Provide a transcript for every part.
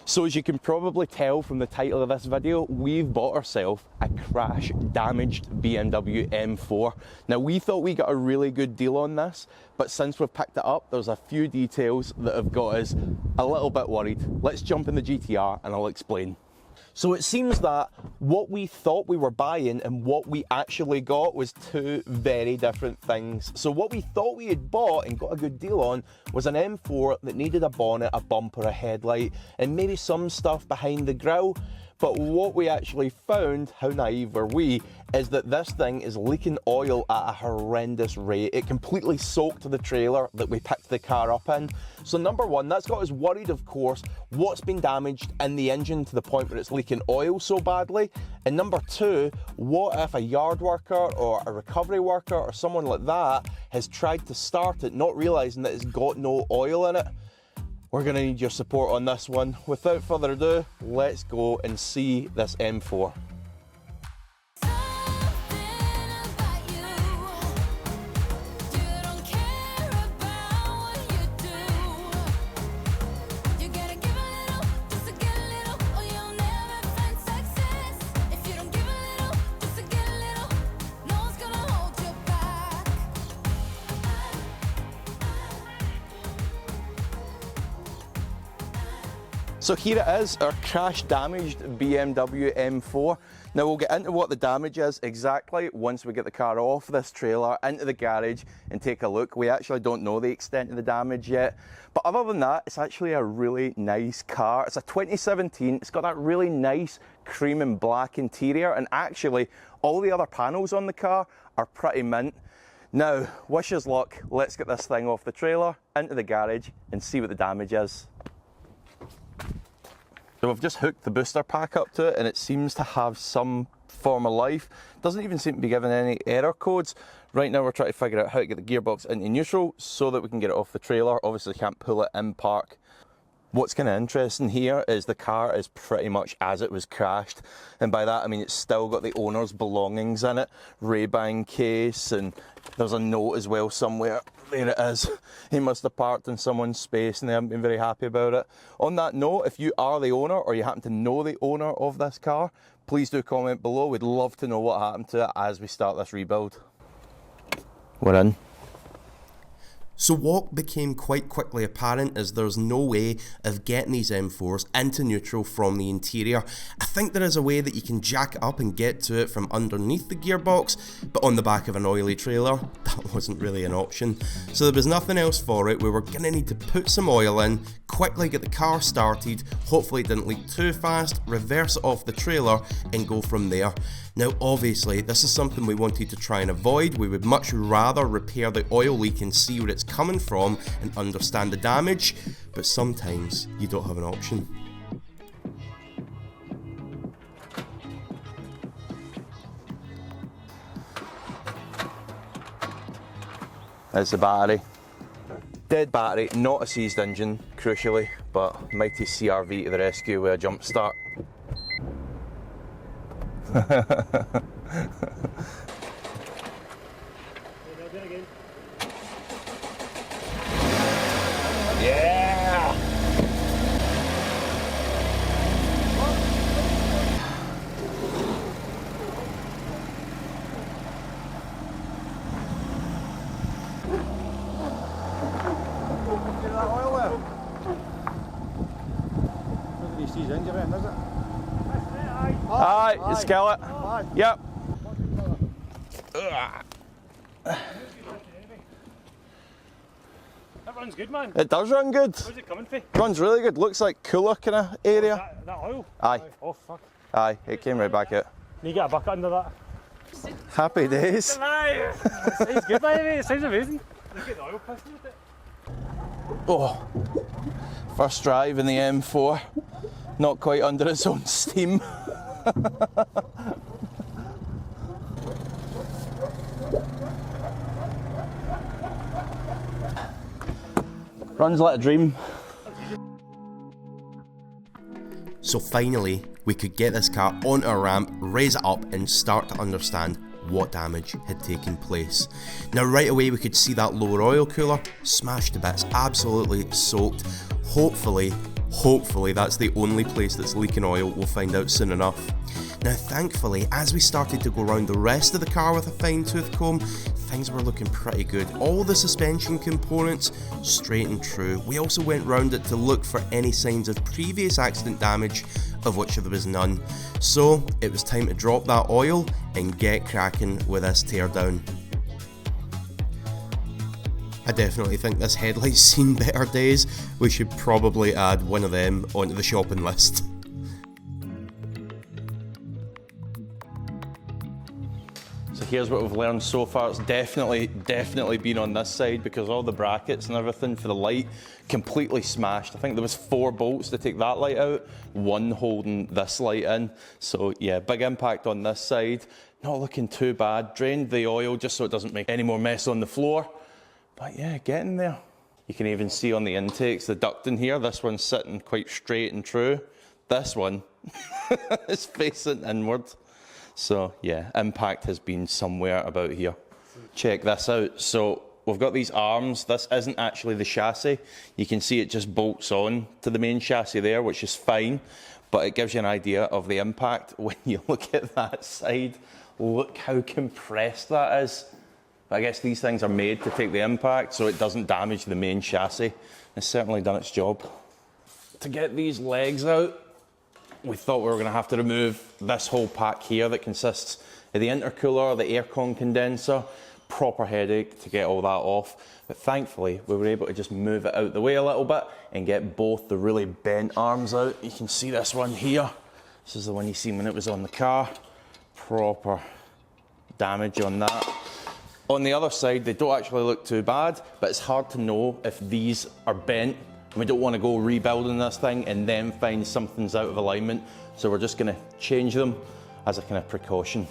So as you can probably tell from the title of this video, we've bought ourselves a crash damaged BMW M4. Now we thought we got a really good deal on this, but since we've picked it up, there's a few details that have got us a little bit worried. Let's jump in the GTR and I'll explain. So it seems that what we thought we were buying and what we actually got was two very different things. So what we thought we had bought and got a good deal on was an M4 that needed a bonnet, a bumper, a headlight, and maybe some stuff behind the grille. But what we actually found, how naive were we, is that this thing is leaking oil at a horrendous rate. It completely soaked the trailer that we picked the car up in. So number one, that's got us worried, of course, what's been damaged in the engine to the point where it's leaking oil so badly. And number two, what if a yard worker or a recovery worker or someone like that has tried to start it, not realising that it's got no oil in it? We're going to need your support on this one. Without further ado, let's go and see this M4. So here it is, our crash damaged BMW M4. Now we'll get into what the damage is exactly once we get the car off this trailer, into the garage and take a look. We actually don't know the extent of the damage yet. But other than that, it's actually a really nice car. It's a 2017, it's got that really nice cream and black interior, and actually all the other panels on the car are pretty mint. Now, wish us luck, let's get this thing off the trailer, into the garage and see what the damage is. So I've just hooked the booster pack up to it and it seems to have some form of life. Doesn't even seem to be giving any error codes. Right now we're trying to figure out how to get the gearbox into neutral so that we can get it off the trailer. Obviously can't pull it in park. What's kind of interesting here is the car is pretty much as it was crashed, and by that I mean it's still got the owner's belongings in it, Ray-Ban case, and there's a note as well somewhere. There it is. He must have parked in someone's space and they haven't been very happy about it. On that note, if you are the owner or you happen to know the owner of this car, please do comment below. We'd love to know what happened to it as we start this rebuild. We're in. So what became quite quickly apparent is there's no way of getting these M4s into neutral from the interior. I think there is a way that you can jack it up and get to it from underneath the gearbox, but on the back of an oily trailer, that wasn't really an option. So there was nothing else for it. We were going to need to put some oil in, quickly get the car started, hopefully it didn't leak too fast, reverse it off the trailer and go from there. Now obviously this is something we wanted to try and avoid. We would much rather repair the oil leak and see where it's coming from and understand the damage, but sometimes you don't have an option. There's the battery. Dead battery, not a seized engine, crucially, but mighty CRV to the rescue with a jump start. Yeah! Aye, you skillet. Yep. That runs good, man. It does run good. Where's it coming from? Runs really good. Looks like cooler kind of area. That oil? Aye. Oh, fuck. Aye, it came right back out. Can you get a bucket under that? Happy days. Aye. It sounds good, by the way. It sounds amazing. Look at the oil piston with it. Oh, first drive in the M4. Not quite under its own steam. Runs like a dream. So finally, we could get this car onto a ramp, raise it up and start to understand what damage had taken place. Now right away we could see that lower oil cooler smashed to bits, absolutely soaked. Hopefully Hopefully that's the only place that's leaking oil, we'll find out soon enough. Now thankfully, as we started to go around the rest of the car with a fine tooth comb, things were looking pretty good. All the suspension components straight and true. We also went round it to look for any signs of previous accident damage, of which there was none. So it was time to drop that oil and get cracking with this teardown. I definitely think this headlight's seen better days. We should probably add one of them onto the shopping list. So here's what we've learned so far. It's definitely been on this side because all the brackets and everything for the light completely smashed. I think there was 4 bolts to take that light out, 1 holding this light in. So yeah, big impact on this side. Not looking too bad. Drained the oil just so it doesn't make any more mess on the floor. But yeah, getting there. You can even see on the intakes, the ducting here, this one's sitting quite straight and true. This one is facing inward. So yeah, impact has been somewhere about here. Check this out. So we've got these arms. This isn't actually the chassis. You can see it just bolts on to the main chassis there, which is fine. But it gives you an idea of the impact when you look at that side. Look how compressed that is. I guess these things are made to take the impact so it doesn't damage the main chassis. It's certainly done its job. To get these legs out, we thought we were going to have to remove this whole pack here that consists of the intercooler, the aircon condenser. Proper headache to get all that off. But thankfully, we were able to just move it out the way a little bit and get both the really bent arms out. You can see this one here. This is the one you seen when it was on the car. Proper damage on that. On the other side, they don't actually look too bad, but it's hard to know if these are bent. And we don't want to go rebuilding this thing and then find something's out of alignment. So we're just going to change them as a kind of precaution.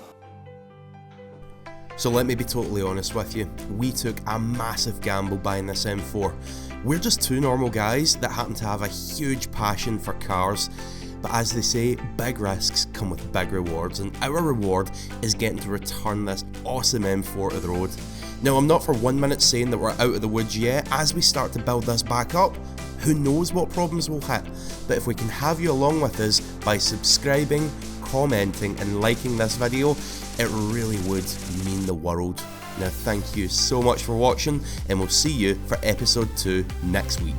So let me be totally honest with you, we took a massive gamble buying this M4. We're just 2 normal guys that happen to have a huge passion for cars. But as they say, big risks come with big rewards, and our reward is getting to return this awesome M4 to the road. Now I'm not for 1 minute saying that we're out of the woods yet. As we start to build this back up, who knows what problems we'll hit. But if we can have you along with us by subscribing, commenting and liking this video, it really would mean the world. Now thank you so much for watching, and we'll see you for episode 2 next week.